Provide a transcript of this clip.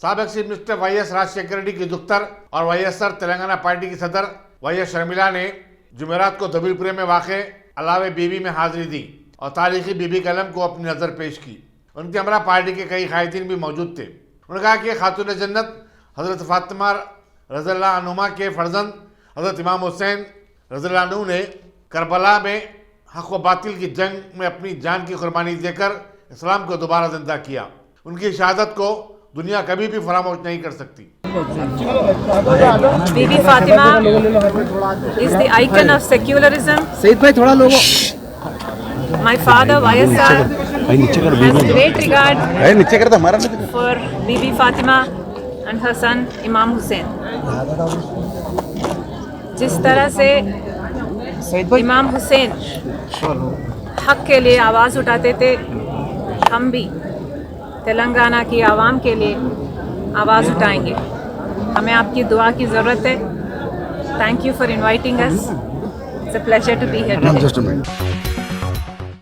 साबिक chief minister YS Rajasekhar Reddy की दुख्तर और YSR तेलंगाना पार्टी की सदर YS शर्मिला ने जुमेरात को दबीलपुरे में वाक़े अलावे बीबी में हाजिरी दी और तारीखी बीबी कलम को अपनी नज़र पेश की। उनके हमरा पार्टी के कई कायदीन भी मौजूद थे। उन्होंने कहा कि खातून जन्नत हज़रत फ़ातिमा रज़ियल्लाहु अन्हुमा के फर्जंद हज़रत इमाम हुसैन रज़ियल्लाहु अन्हु ने करबला में हक़ व बातिल की जंग में अपनी जान की कुर्बानी देकर इस्लाम को दोबारा जिंदा किया। उनकी शहादत को दुनिया कभी भी फरामोश नहीं कर सकती। बीबी Fatima is the icon of secularism. Saeed भाई थोड़ा लोगो My father YSR has great regard नीचे करता हमारा for Bibi Fatima and her son Imam Hussein. जिस तरह से इमाम हुसैन हक के लिए आवाज़ उठाते थे, हम भी तेलंगाना की आवाम के लिए आवाज़ उठाएंगे। हमें आपकी दुआ की ज़रूरत है। Thank you for inviting us. It's a pleasure to be here today.